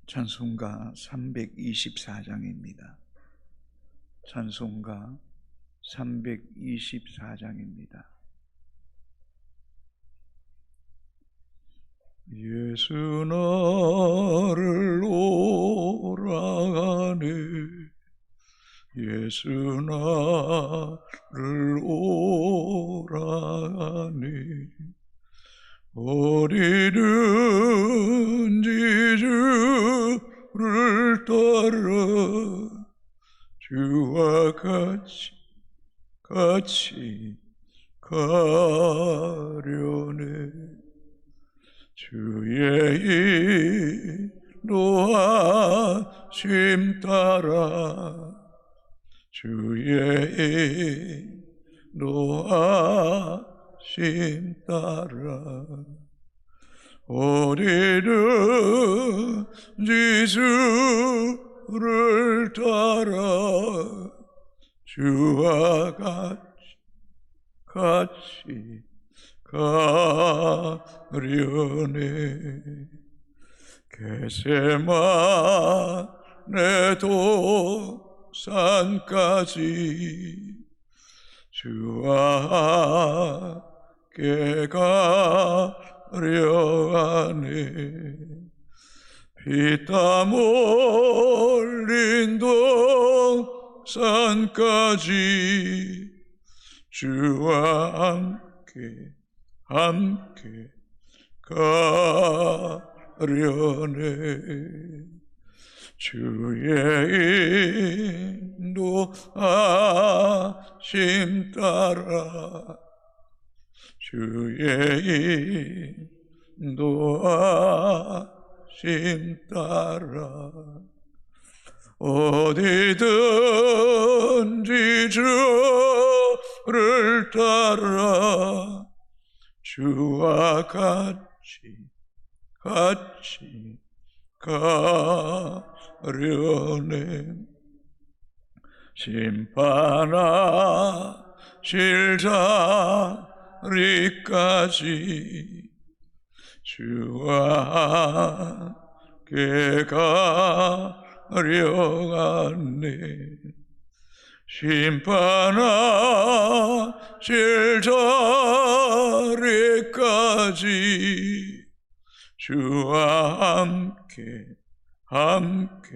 찬송가 324장입니다. 찬송가 324장입니다. 예수 나를 오라하네, 예수 나를 오라하네. 어디든지 주를 따라 주와 같이 가려네. 주의 인도하심 따라 주의 인도하심 따라 어디든지 주를 따라 주와 같이 가려네. 겟세마네 도산까지 주와 함께 가려하네. 피땀 흘린 도산까지 주와 함께 가려네. 주의 인도하심 따라 주의 인도하심 따라 어디든지 주를 따라 주와 같이 가려네. 심판하실 자리까지 주와 함께 가려하네. 심판하실 자리까지 주와 함께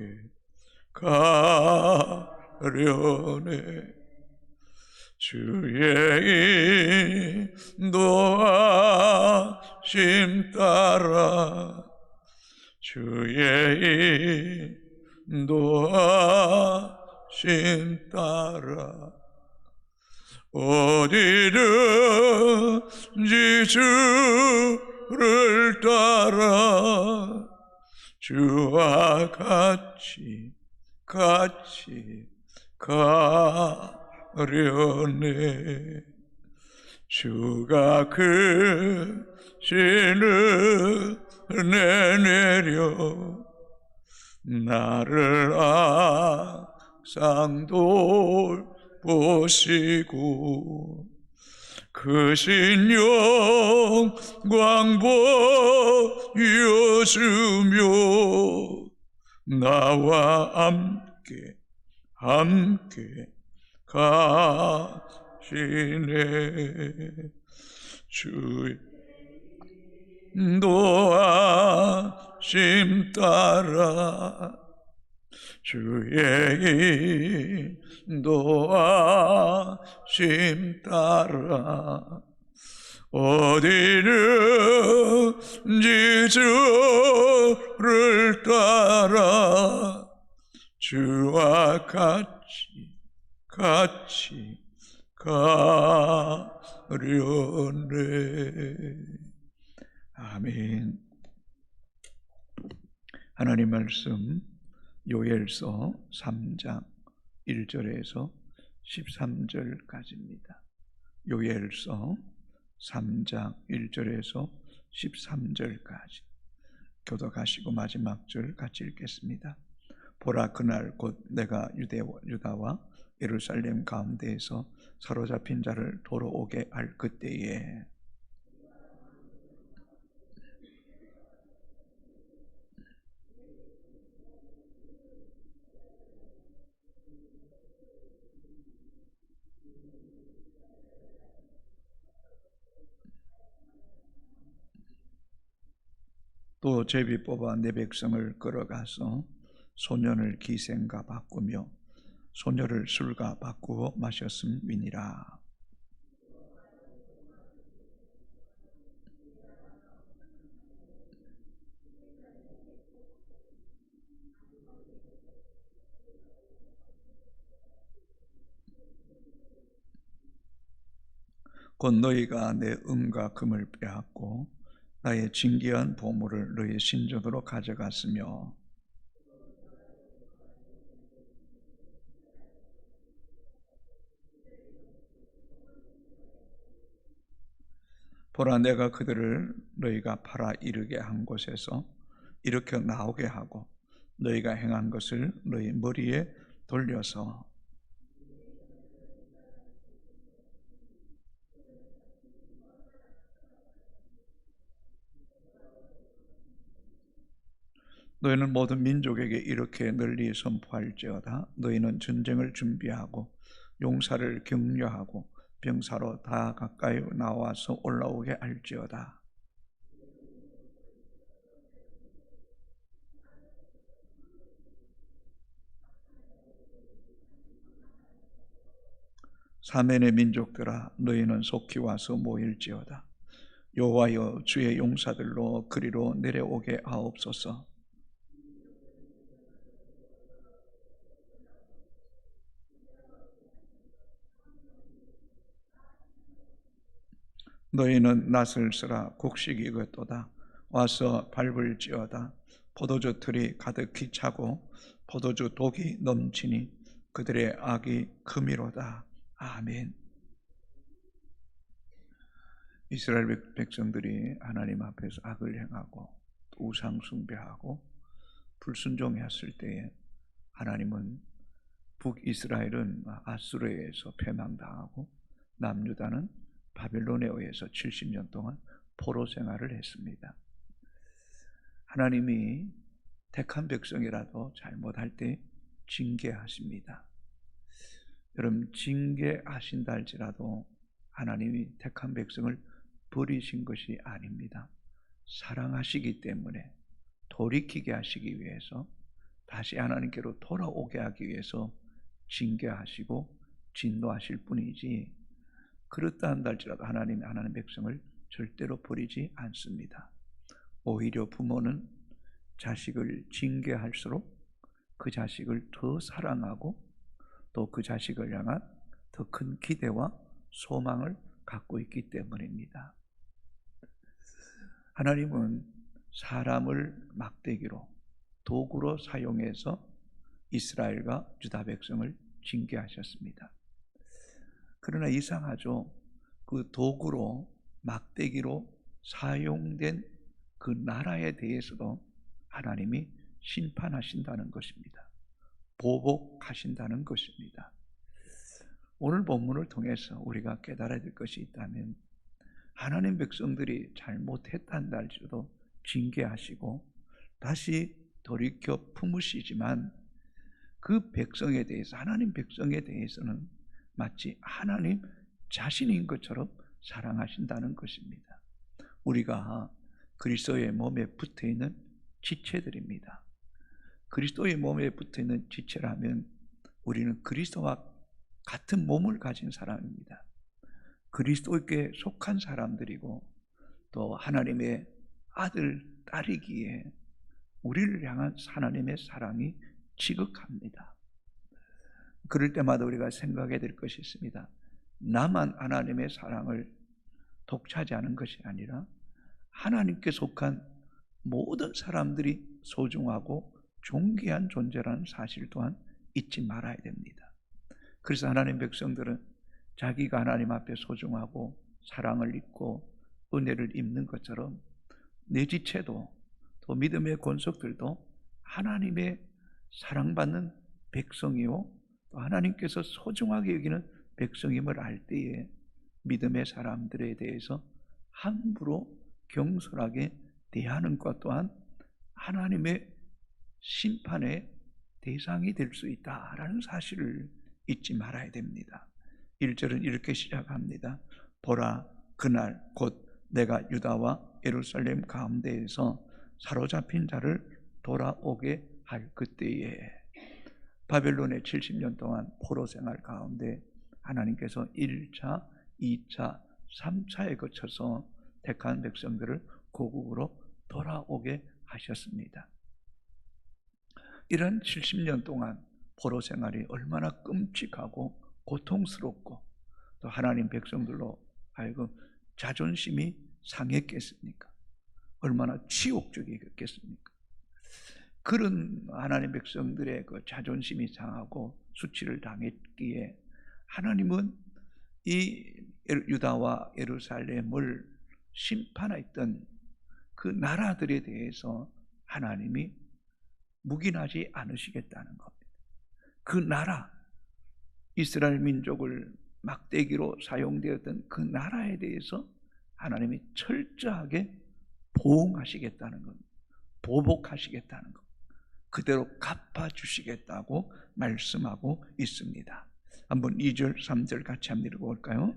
가려네. 주의 인도하심 따라 주의 인도하심 따라 어디든지 주를 따라 주와 같이 가려네. 주가 크신 은혜 내려 나를 항상 돌보시고 크신 영광 보여주며 나와 함께 가시네. 주의 인도하심 따라 주의 인도하심 따라 어디든지 주를 따라 주와 같이 가려네. 아멘. 하나님 말씀 요엘서 3장 1절에서 13절까지입니다. 요엘서 3장 1절에서 13절까지 교독하시고 마지막 절 같이 읽겠습니다. 보라, 그날 곧 내가 유다와 예루살렘 가운데에서 사로잡힌 자를 돌아오게 할 그때에 또 제비 뽑아 내 백성을 끌어가서 소년을 기생가 바꾸며 소녀를 술가 바꾸어 마셨음이니라. 곧 너희가 내 은과 금을 빼앗고 나의 진귀한 보물을 너희 신전으로 가져갔으며 보라 내가 그들을 너희가 팔아 이르게 한 곳에서 일으켜 나오게 하고 너희가 행한 것을 너희 머리에 돌려서 너희는 모든 민족에게 이렇게 널리 선포할지어다. 너희는 전쟁을 준비하고 용사를 격려하고 병사로 다 가까이 나와서 올라오게 할지어다. 사면의 민족들아 너희는 속히 와서 모일지어다. 여호와여 주의 용사들로 그리로 내려오게 하옵소서. 너희는 낫을 쓰라 곡식이 익었도다. 와서 밟을지어다. 포도주 틀이 가득히 차고 포도주 독이 넘치니 그들의 악이 크미로다. 아멘. 이스라엘 백성들이 하나님 앞에서 악을 행하고 우상 숭배하고 불순종했을 때에 하나님은 북이스라엘은 아수르에 의해서 패망당하고 남유다는 바벨론에 의해서 70년 동안 포로 생활을 했습니다. 하나님이 택한 백성이라도 잘못할 때 징계하십니다. 여러분 징계하신다 할지라도 하나님이 택한 백성을 버리신 것이 아닙니다. 사랑하시기 때문에 돌이키게 하시기 위해서 다시 하나님께로 돌아오게 하기 위해서 징계하시고 진노하실 뿐이지 그렇다 한다 할지라도 하나님이 하나님 백성을 절대로 버리지 않습니다. 오히려 부모는 자식을 징계할수록 그 자식을 더 사랑하고 또 그 자식을 향한 더 큰 기대와 소망을 갖고 있기 때문입니다. 하나님은 사람을 막대기로 도구로 사용해서 이스라엘과 유다 백성을 징계하셨습니다. 그러나 이상하죠. 그 도구로 막대기로 사용된 그 나라에 대해서도 하나님이 심판하신다는 것입니다. 보복하신다는 것입니다. 오늘 본문을 통해서 우리가 깨달아야 될 것이 있다면 하나님 백성들이 잘못했단다 할지라도 징계하시고 다시 돌이켜 품으시지만 그 백성에 대해서 하나님 백성에 대해서는 마치 하나님 자신인 것처럼 사랑하신다는 것입니다. 우리가 그리스도의 몸에 붙어있는 지체들입니다. 그리스도의 몸에 붙어있는 지체라면 우리는 그리스도와 같은 몸을 가진 사람입니다. 그리스도께 속한 사람들이고 또 하나님의 아들, 딸이기에 우리를 향한 하나님의 사랑이 지극합니다. 그럴 때마다 우리가 생각해야 될 것이 있습니다. 나만 하나님의 사랑을 독차지하는 것이 아니라 하나님께 속한 모든 사람들이 소중하고 존귀한 존재라는 사실 또한 잊지 말아야 됩니다. 그래서 하나님 백성들은 자기가 하나님 앞에 소중하고 사랑을 입고 은혜를 입는 것처럼 내 지체도 또 믿음의 권속들도 하나님의 사랑받는 백성이요 또 하나님께서 소중하게 여기는 백성임을 알 때에 믿음의 사람들에 대해서 함부로 경솔하게 대하는 것 또한 하나님의 심판의 대상이 될 수 있다라는 사실을 잊지 말아야 됩니다. 1절은 이렇게 시작합니다. 보라 그날 곧 내가 유다와 예루살렘 가운데에서 사로잡힌 자를 돌아오게 할 그때에 바벨론의 70년 동안 포로 생활 가운데 하나님께서 1차, 2차, 3차에 거쳐서 택한 백성들을 고국으로 돌아오게 하셨습니다. 이런 70년 동안 포로 생활이 얼마나 끔찍하고 고통스럽고 또 하나님 백성들로 하여금 자존심이 상했겠습니까? 얼마나 치욕적이겠습니까? 그런 하나님 백성들의 그 자존심이 상하고 수치를 당했기에 하나님은 이 유다와 예루살렘을 심판했던 그 나라들에 대해서 하나님이 묵인하지 않으시겠다는 겁니다. 그 나라, 이스라엘 민족을 막대기로 사용되었던 그 나라에 대해서 하나님이 철저하게 보응하시겠다는 겁니다. 보복하시겠다는 겁니다. 그대로 갚아주시겠다고 말씀하고 있습니다. 한번 2절, 3절 같이 한번 읽어볼까요?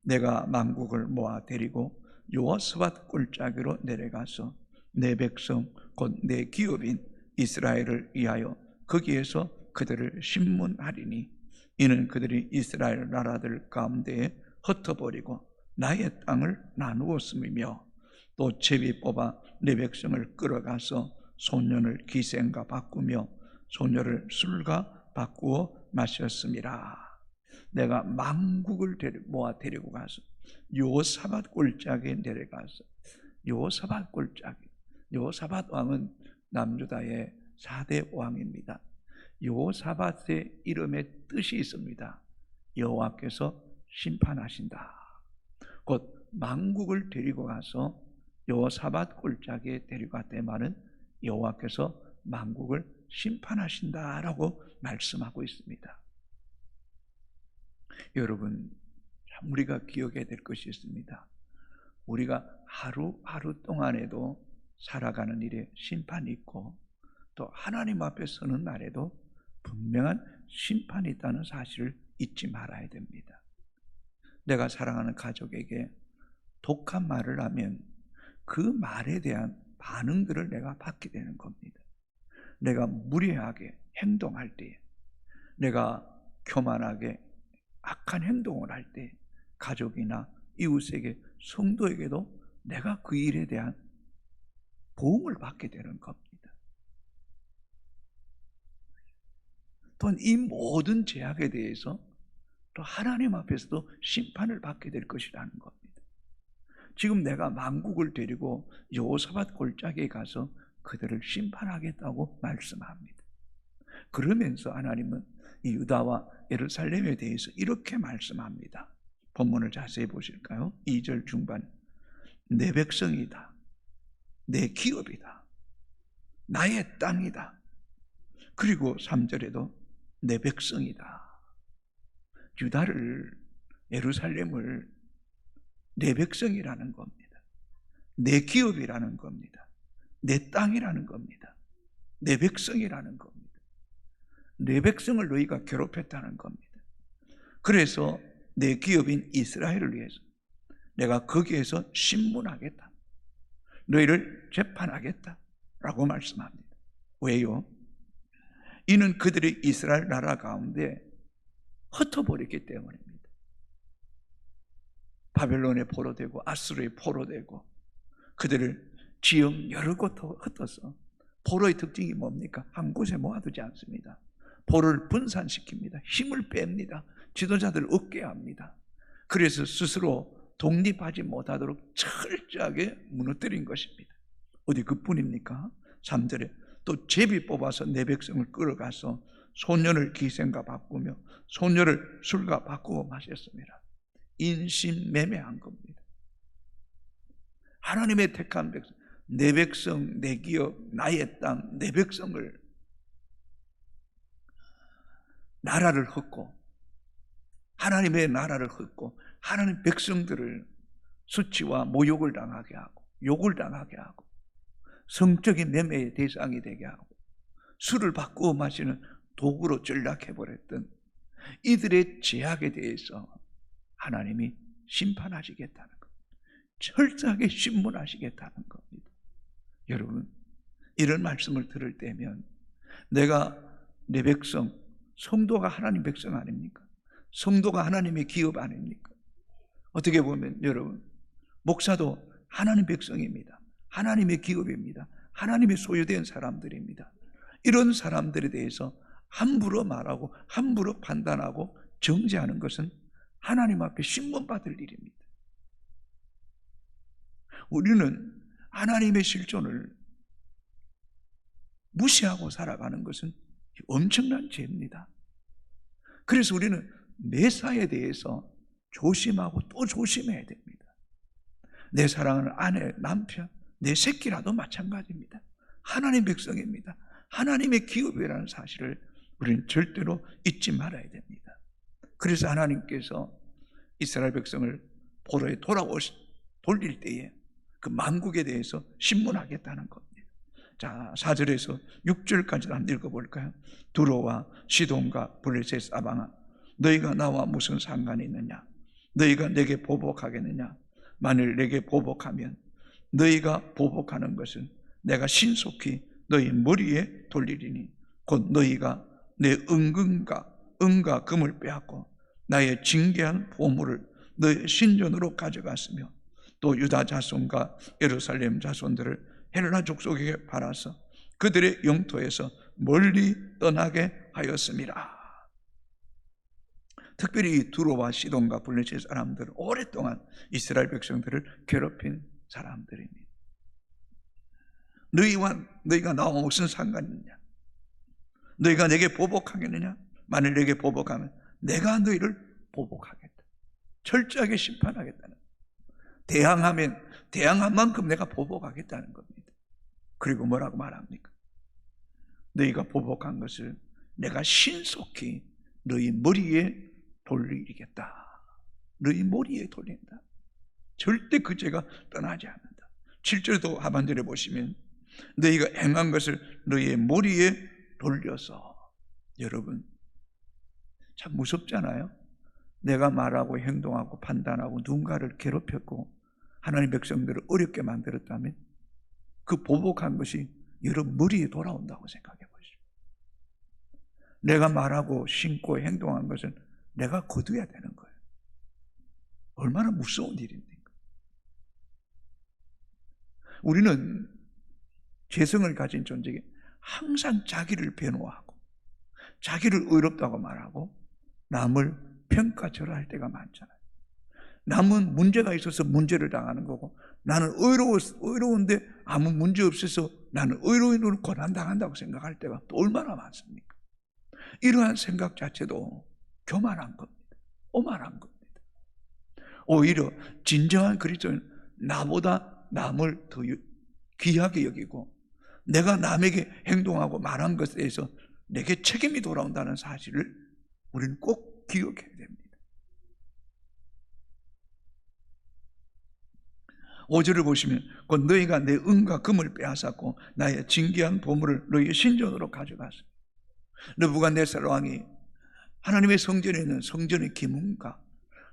내가 만국을 모아 데리고 여호사밧 골짜기로 내려가서 내 백성 곧 내 기업인 이스라엘을 위하여 거기에서 그들을 심문하리니 이는 그들이 이스라엘 나라들 가운데에 흩어버리고 나의 땅을 나누었음이며 또 제비 뽑아 내 백성을 끌어가서 소년을 기생과 바꾸며 소녀를 술과 바꾸어 마셨음이라. 내가 만국을 모아 데리고 가서 여호사밧 골짜기에 내려가서 여호사밧 골짜기, 여호사밧 왕은 남유다의 4대 왕입니다. 여호사밧의 이름에 뜻이 있습니다. 여호와께서 심판하신다. 곧 만국을 데리고 가서 여호사밧 골짜기에 데리고 갔다의 말은 여호와께서 만국을 심판하신다라고 말씀하고 있습니다. 여러분, 우리가 기억해야 될 것이 있습니다. 우리가 하루하루 동안에도 살아가는 일에 심판이 있고 또 하나님 앞에 서는 날에도 분명한 심판이 있다는 사실을 잊지 말아야 됩니다. 내가 사랑하는 가족에게 독한 말을 하면 그 말에 대한 반응들을 내가 받게 되는 겁니다. 내가 무례하게 행동할 때, 내가 교만하게 악한 행동을 할 때 가족이나 이웃에게, 성도에게도 내가 그 일에 대한 보응을 받게 되는 겁니다. 또한 이 모든 죄악에 대해서 또 하나님 앞에서도 심판을 받게 될 것이라는 겁니다. 지금 내가 만국을 데리고 여호사밧 골짜기에 가서 그들을 심판하겠다고 말씀합니다. 그러면서 하나님은 이 유다와 예루살렘에 대해서 이렇게 말씀합니다. 본문을 자세히 보실까요? 2절 중반, 내 백성이다, 내 기업이다, 나의 땅이다. 그리고 3절에도 내 백성이다. 유다를, 예루살렘을 내 백성이라는 겁니다. 내 기업이라는 겁니다. 내 땅이라는 겁니다. 내 백성이라는 겁니다. 내 백성을 너희가 괴롭혔다는 겁니다. 그래서 내 기업인 이스라엘을 위해서 내가 거기에서 심문하겠다, 너희를 재판하겠다 라고 말씀합니다. 왜요? 이는 그들이 이스라엘 나라 가운데 흩어버렸기 때문입니다. 바벨론에 포로되고 아수르에 포로되고 그들을 지역 여러 곳 흩어서, 포로의 특징이 뭡니까? 한 곳에 모아두지 않습니다. 포로를 분산시킵니다. 힘을 뺍니다. 지도자들을 얻게 합니다. 그래서 스스로 독립하지 못하도록 철저하게 무너뜨린 것입니다. 어디 그뿐입니까? 3절에 또 제비 뽑아서 내 백성을 끌어가서 소년을 기생과 바꾸며 소녀를 술과 바꾸어 마셨습니다. 인신매매한 겁니다. 하나님의 택한 백성, 내 백성, 내 기업, 나의 땅, 내 백성을, 나라를 흩고, 하나님의 나라를 흩고 하나님 백성들을 수치와 모욕을 당하게 하고 욕을 당하게 하고 성적인 매매의 대상이 되게 하고 술을 바꾸어 마시는 도구로 전락해버렸던 이들의 죄악에 대해서 하나님이 심판하시겠다는 겁니다. 철저하게 심문하시겠다는 겁니다. 여러분, 이런 말씀을 들을 때면 내가 내 백성, 성도가 하나님 백성 아닙니까? 성도가 하나님의 기업 아닙니까? 어떻게 보면 여러분, 목사도 하나님 백성입니다. 하나님의 기업입니다. 하나님의 소유된 사람들입니다. 이런 사람들에 대해서 함부로 말하고 함부로 판단하고 정죄하는 것은 하나님 앞에 신문받을 일입니다. 우리는 하나님의 실존을 무시하고 살아가는 것은 엄청난 죄입니다. 그래서 우리는 매사에 대해서 조심하고 또 조심해야 됩니다. 내 사랑하는 아내, 남편, 내 새끼라도 마찬가지입니다. 하나님 백성입니다. 하나님의 기업이라는 사실을 우리는 절대로 잊지 말아야 됩니다. 그래서 하나님께서 이스라엘 백성을 포로에 돌릴 때에 그 만국에 대해서 신문하겠다는 겁니다. 자, 4절에서 6절까지 한번 읽어볼까요? 두로와 시돈과 블레셋 사방아, 너희가 나와 무슨 상관이 있느냐? 너희가 내게 보복하겠느냐? 만일 내게 보복하면 너희가 보복하는 것은 내가 신속히 너희 머리에 돌리리니 곧 너희가 내 은과 금을 빼앗고 나의 징계한 보물을 너희 신전으로 가져갔으며 또 유다 자손과 예루살렘 자손들을 헬라 족속에게 팔아서 그들의 영토에서 멀리 떠나게 하였음이라. 특별히 이 두로와 시돈과 블레셋 사람들은 오랫동안 이스라엘 백성들을 괴롭힌 사람들입니다. 너희가 나와 무슨 상관이 있느냐? 너희가 내게 보복하겠느냐? 만일 내게 보복하면 내가 너희를 보복하겠다. 철저하게 심판하겠다는, 대항한 만큼 내가 보복하겠다는 겁니다. 그리고 뭐라고 말합니까? 너희가 보복한 것을 내가 신속히 너희 머리에 돌리겠다. 너희 머리에 돌린다. 절대 그 죄가 떠나지 않는다. 7절도 하반절에 보시면 너희가 행한 것을 너희의 머리에 돌려서. 여러분, 참 무섭잖아요. 내가 말하고 행동하고 판단하고 누군가를 괴롭혔고 하나님 백성들을 어렵게 만들었다면 그 보복한 것이 여러분 머리에 돌아온다고 생각해 보시죠. 내가 말하고 신고 행동한 것은 내가 거둬야 되는 거예요. 얼마나 무서운 일입니까? 우리는 죄성을 가진 존재에게 항상 자기를 변호하고 자기를 의롭다고 말하고 남을 평가절하할 때가 많잖아요. 남은 문제가 있어서 문제를 당하는 거고 나는 의로운데 아무 문제 없어서 나는 의로인으로 고난당한다고 생각할 때가 또 얼마나 많습니까? 이러한 생각 자체도 교만한 겁니다. 오만한 겁니다. 오히려 진정한 그리스도는 나보다 남을 더 귀하게 여기고 내가 남에게 행동하고 말한 것에 대해서 내게 책임이 돌아온다는 사실을 우리는 꼭 기억해야 됩니다. 5절을 보시면 곧 너희가 내 은과 금을 빼앗았고 나의 징계한 보물을 너희의 신전으로 가져갔어. 느부갓네살 왕이 하나님의 성전에 있는 성전의 기문과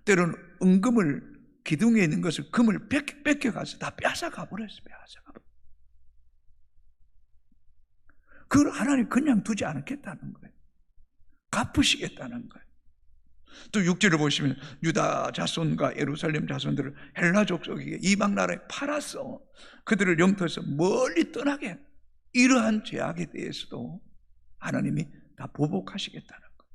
때로는 은금을 기둥에 있는 것을 금을 뺏겨가서 다 빼앗아가 버렸어요. 그걸 하나님 그냥 두지 않겠다는 거예요. 갚으시겠다는 거예요. 또 6절을 보시면 유다 자손과 예루살렘 자손들을 헬라 족속에게 이방 나라에 팔아서 그들을 영토에서 멀리 떠나게, 이러한 죄악에 대해서도 하나님이 다 보복하시겠다는 거예요.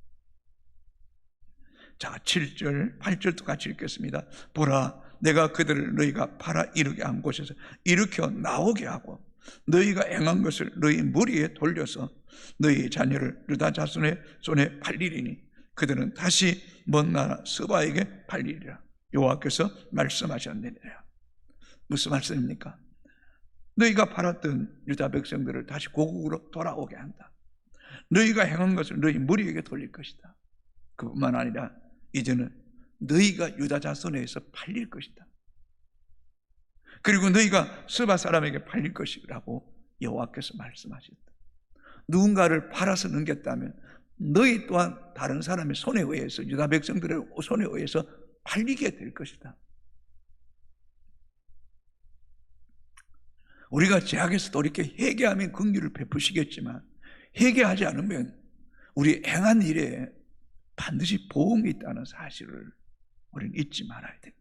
자, 7절 8절도 같이 읽겠습니다. 보라, 내가 그들을 너희가 팔아 이르게 한 곳에서 일으켜 나오게 하고 너희가 행한 것을 너희 머리에 돌려서 너희 자녀를 유다 자손의 손에 팔리리니 그들은 다시 먼 나라 스바에게 팔리리라. 여호와께서 말씀하셨느니라. 무슨 말씀입니까? 너희가 팔았던 유다 백성들을 다시 고국으로 돌아오게 한다. 너희가 행한 것을 너희 머리에게 돌릴 것이다. 그뿐만 아니라 이제는 너희가 유다 자손에서 팔릴 것이다. 그리고 너희가 스바 사람에게 팔릴 것이라고 여호와께서 말씀하셨다. 누군가를 팔아서 넘겼다면 너희 또한 다른 사람의 손에 의해서, 유다 백성들의 손에 의해서 팔리게 될 것이다. 우리가 죄악에서도 이렇게 회개하면 긍휼을 베푸시겠지만 회개하지 않으면 우리 행한 일에 반드시 보응이 있다는 사실을 우리는 잊지 말아야 됩니다.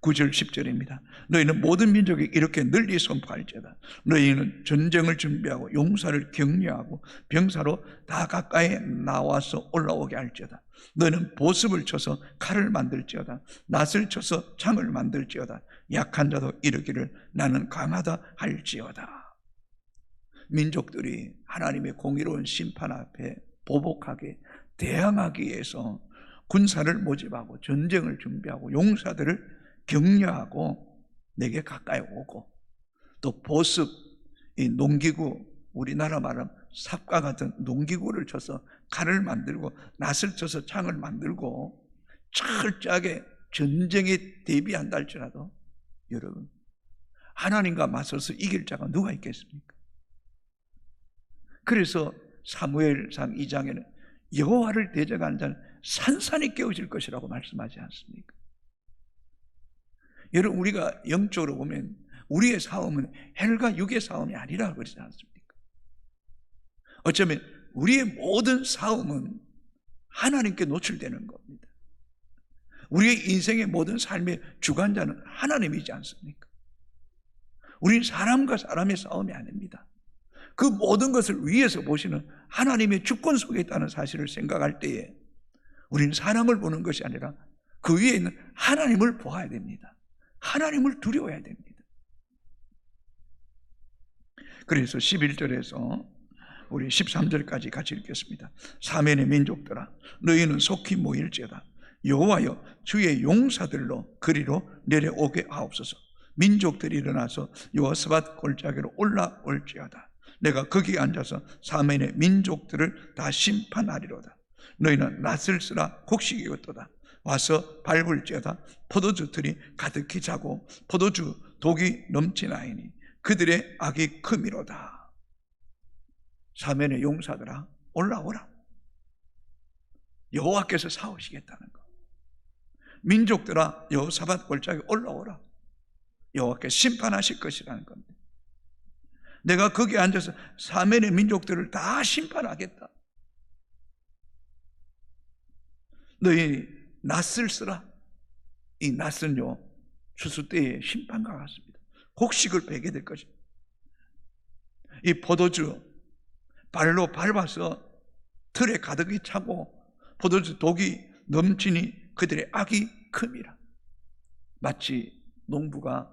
9절 10절입니다. 너희는 모든 민족이 이렇게 널리 선포할지어다. 너희는 전쟁을 준비하고 용사를 격려하고 병사로 다 가까이 나와서 올라오게 할지어다. 너희는 보습을 쳐서 칼을 만들지어다. 낫을 쳐서 창을 만들지어다. 약한 자도 이르기를 나는 강하다 할지어다. 민족들이 하나님의 공의로운 심판 앞에 보복하게 대항하기 위해서 군사를 모집하고 전쟁을 준비하고 용사들을 격려하고 내게 가까이 오고, 또 보습, 이 농기구, 우리나라 말하면 삽과 같은 농기구를 쳐서 칼을 만들고 낫을 쳐서 창을 만들고 철저하게 전쟁에 대비한다 할지라도 여러분, 하나님과 맞서서 이길 자가 누가 있겠습니까? 그래서 사무엘상 2장에는 여호와를 대적하는 자는 산산이 깨어질 것이라고 말씀하지 않습니까? 여러분, 우리가 영적으로 보면 우리의 싸움은 헬과 육의 싸움이 아니라 그러지 않습니까? 어쩌면 우리의 모든 싸움은 하나님께 노출되는 겁니다. 우리의 인생의 모든 삶의 주관자는 하나님이지 않습니까? 우리는 사람과 사람의 싸움이 아닙니다. 그 모든 것을 위에서 보시는 하나님의 주권 속에 있다는 사실을 생각할 때에 우리는 사람을 보는 것이 아니라 그 위에 있는 하나님을 보아야 됩니다. 하나님을 두려워해야 됩니다. 그래서 11절에서 우리 13절까지 같이 읽겠습니다. 사면의 민족들아, 너희는 속히 모일지어다. 여호와여, 주의 용사들로 그리로 내려오게 하옵소서. 민족들이 일어나서 여호사밧 골짜기로 올라올지어다. 내가 거기 앉아서 사면의 민족들을 다 심판하리로다. 너희는 낫을 쓰라 곡식이었도다. 와서 밟을지어다. 포도주 들이 가득히 차고 포도주 독이 넘치나이니 그들의 악이 크미로다. 사면의 용사들아, 올라오라. 여호와께서 싸우시겠다는 것. 민족들아, 여호사밧 골짜기 올라오라. 여호와께서 심판하실 것이라는 겁니다. 내가 거기에 앉아서 사면의 민족들을 다 심판하겠다. 너희 낫을 쓰라. 이 낫은요, 추수 때의 심판과 같습니다. 곡식을 베게 될 것입니다. 이 포도주 발로 밟아서 틀에 가득히 차고 포도주 독이 넘치니 그들의 악이 큼이라. 마치 농부가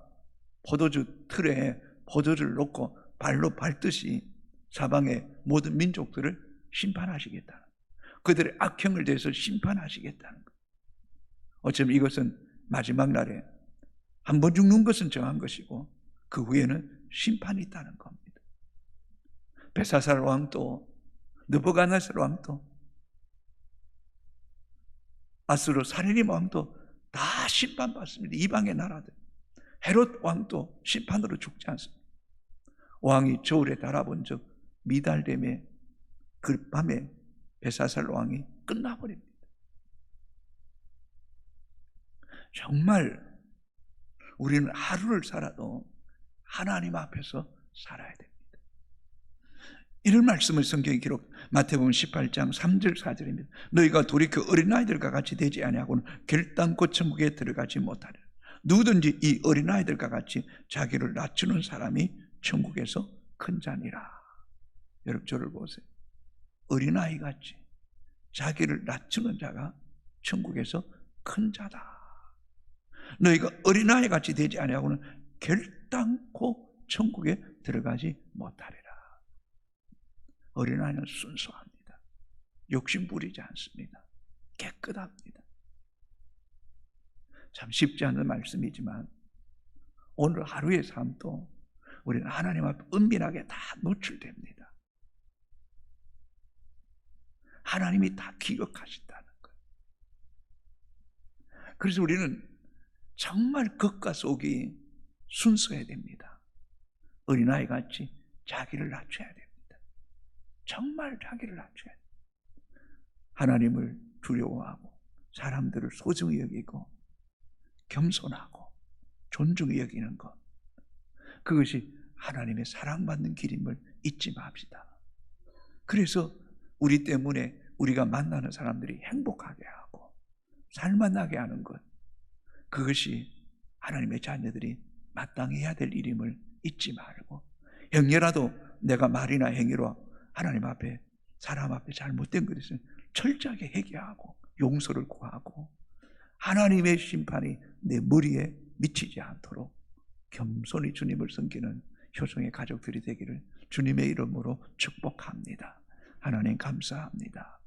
포도주 틀에 포도주를 놓고 발로 밟듯이 사방의 모든 민족들을 심판하시겠다. 그들의 악행을 대해서 심판하시겠다는 것. 어쩌면 이것은 마지막 날에 한 번 죽는 것은 정한 것이고 그 후에는 심판이 있다는 겁니다. 벨사살 왕도, 느부갓네살 왕도, 아수르 사르림 왕도 다 심판받습니다. 이방의 나라들. 헤롯 왕도 심판으로 죽지 않습니다. 왕이 저울에 달아본 적 미달됨에 그 밤에 벨사살 왕이 끝나버립니다. 정말 우리는 하루를 살아도 하나님 앞에서 살아야 됩니다. 이런 말씀을 성경에 기록, 마태복음 18장 3절 4절입니다. 너희가 돌이켜 어린아이들과 같이 되지 아니하고는 결단코 천국에 들어가지 못하리라. 누구든지 이 어린아이들과 같이 자기를 낮추는 사람이 천국에서 큰 자니라. 여러분, 저를 보세요. 어린아이같이 자기를 낮추는 자가 천국에서 큰 자다. 너희가 어린아이같이 되지 아니하고는 결단코 천국에 들어가지 못하리라. 어린아이는 순수합니다. 욕심 부리지 않습니다. 깨끗합니다. 참 쉽지 않은 말씀이지만 오늘 하루의 삶도 우리는 하나님 앞에 은밀하게 다 노출됩니다. 하나님이 다 기억하신다는 거예요. 그래서 우리는 정말 겉과 속이 순수해야 됩니다. 어린아이 같이 자기를 낮춰야 됩니다. 정말 자기를 낮춰야 돼요. 하나님을 두려워하고 사람들을 소중히 여기고 겸손하고 존중히 여기는 것. 그것이 하나님의 사랑받는 길임을 잊지 맙시다. 그래서 우리 때문에 우리가 만나는 사람들이 행복하게 하고 살만나게 하는 것, 그것이 하나님의 자녀들이 마땅히 해야 될 일임을 잊지 말고, 행여라도 내가 말이나 행위로 하나님 앞에, 사람 앞에 잘못된 것을 철저하게 회개하고 용서를 구하고 하나님의 심판이 내 머리에 미치지 않도록 겸손히 주님을 섬기는 효성의 가족들이 되기를 주님의 이름으로 축복합니다. 하나님 감사합니다.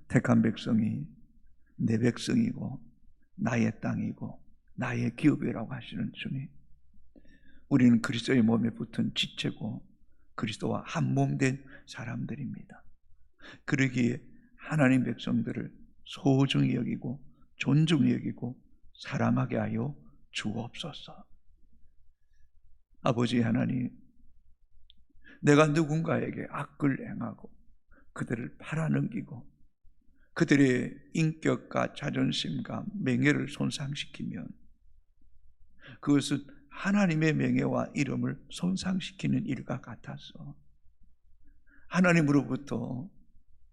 택한 백성이 내 백성이고 나의 땅이고 나의 기업이라고 하시는 주님, 우리는 그리스도의 몸에 붙은 지체고 그리스도와 한 몸 된 사람들입니다. 그러기에 하나님 백성들을 소중히 여기고 존중히 여기고 사랑하게 하여 주옵소서. 아버지 하나님, 내가 누군가에게 악을 행하고 그들을 팔아넘기고 그들의 인격과 자존심과 명예를 손상시키면 그것은 하나님의 명예와 이름을 손상시키는 일과 같아서 하나님으로부터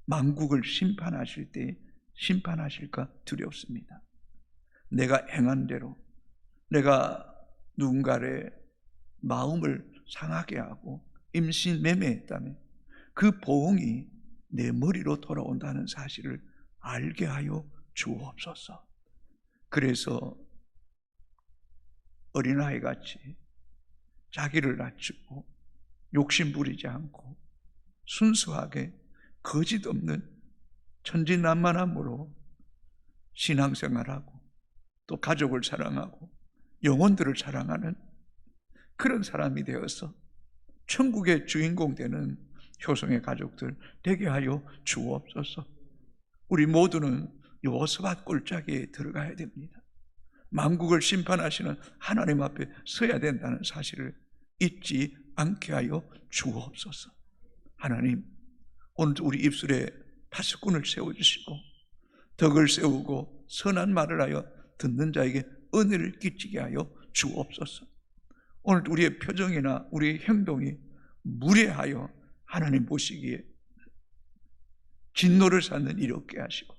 만국을 심판하실 때 심판하실까 두렵습니다. 내가 행한 대로 내가 누군가의 마음을 상하게 하고 임신매매했다면 그 보응이 내 머리로 돌아온다는 사실을 알게 하여 주옵소서. 그래서 어린아이같이 자기를 낮추고 욕심 부리지 않고 순수하게 거짓 없는 천진난만함으로 신앙생활하고 또 가족을 사랑하고 영혼들을 사랑하는 그런 사람이 되어서 천국의 주인공 되는 효성의 가족들 되게 하여 주옵소서. 우리 모두는 여호사밧 골짜기에 들어가야 됩니다. 만국을 심판하시는 하나님 앞에 서야 된다는 사실을 잊지 않게 하여 주옵소서. 하나님, 오늘 우리 입술에 파수꾼을 세워주시고 덕을 세우고 선한 말을 하여 듣는 자에게 은혜를 끼치게 하여 주옵소서. 오늘 우리의 표정이나 우리의 행동이 무례하여 하나님 보시기에 진노를 쌓는 일이 없게 하시고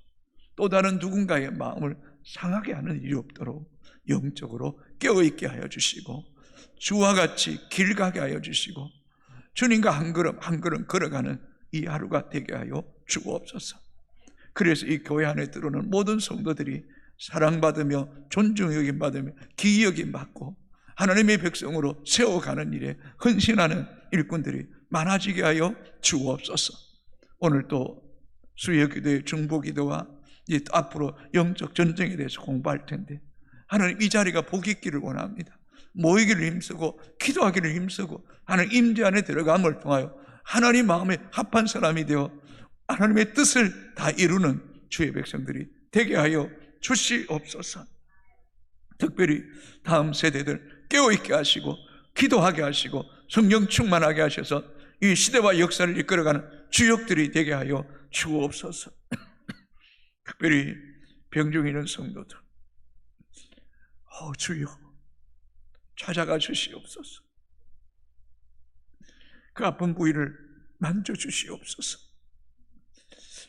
또 다른 누군가의 마음을 상하게 하는 일이 없도록 영적으로 깨어있게 하여 주시고 주와 같이 길 가게 하여 주시고 주님과 한 걸음 한 걸음 걸어가는 이 하루가 되게 하여 주옵소서. 그래서 이 교회 안에 들어오는 모든 성도들이 사랑받으며 존중여김 받으며 기여김 받고 하나님의 백성으로 세워가는 일에 헌신하는 일꾼들이 많아지게 하여 주옵소서. 오늘 또 수요기도의 중보기도와 앞으로 영적 전쟁에 대해서 공부할 텐데 하나님 이 자리가 복이 있기를 원합니다. 모이기를 힘쓰고 기도하기를 힘쓰고 하나님 임재 안에 들어감을 통하여 하나님 마음에 합한 사람이 되어 하나님의 뜻을 다 이루는 주의 백성들이 되게 하여 주시옵소서. 특별히 다음 세대들 깨어있게 하시고 기도하게 하시고 성령 충만하게 하셔서 이 시대와 역사를 이끌어가는 주역들이 되게 하여 주옵소서. 특별히 병중에 있는 성도들 주여 찾아가 주시옵소서. 그 아픈 부위를 만져주시옵소서.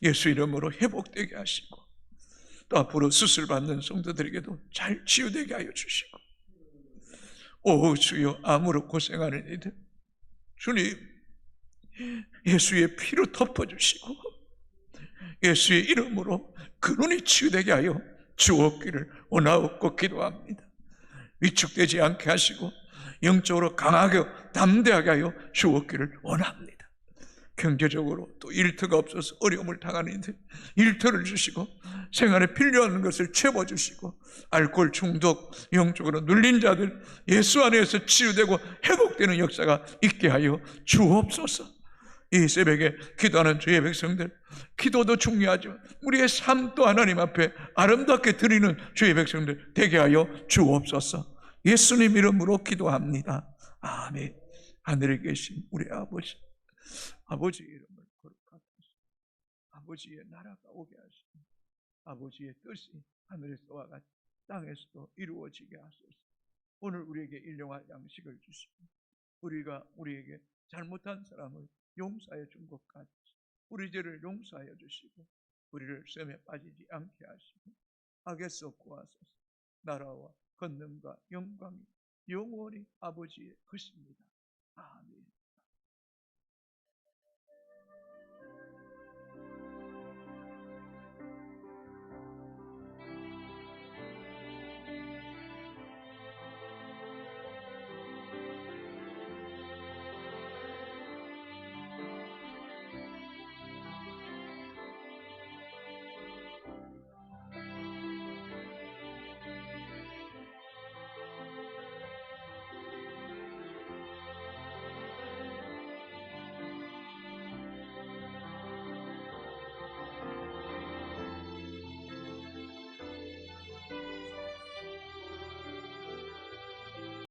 예수 이름으로 회복되게 하시고 또 앞으로 수술받는 성도들에게도 잘 치유되게 하여 주시고 주여 암으로 고생하는 이들 주님 예수의 피로 덮어주시고 예수의 이름으로 그 눈이 치유되게 하여 주옵기를 원하옵고 기도합니다. 위축되지 않게 하시고 영적으로 강하게 담대하게 하여 주옵기를 원합니다. 경제적으로 또 일터가 없어서 어려움을 당하는 이들 일터를 주시고 생활에 필요한 것을 채워주시고 알코올 중독 영적으로 눌린 자들 예수 안에서 치유되고 회복되는 역사가 있게 하여 주옵소서. 이 새벽에 기도하는 주의 백성들 기도도 중요하지만 우리의 삶도 하나님 앞에 아름답게 드리는 주의 백성들 되게 하여 주옵소서. 예수님 이름으로 기도합니다. 아멘. 하늘에 계신 우리 아버지 이름을 거룩하소서. 아버지의 나라가 오게 하시고 아버지의 뜻이 하늘에서와 같이 땅에서도 이루어지게 하소서. 오늘 우리에게 일용할 양식을 주시고 우리가 우리에게 잘못한 사람을 용서해 준 것 같이 우리 죄를 용서하여 주시고 우리를 시험에 빠지지 않게 하시고 악에서 구하소서. 나라와 권능과 영광이 영원히 아버지의 것입니다. 아멘.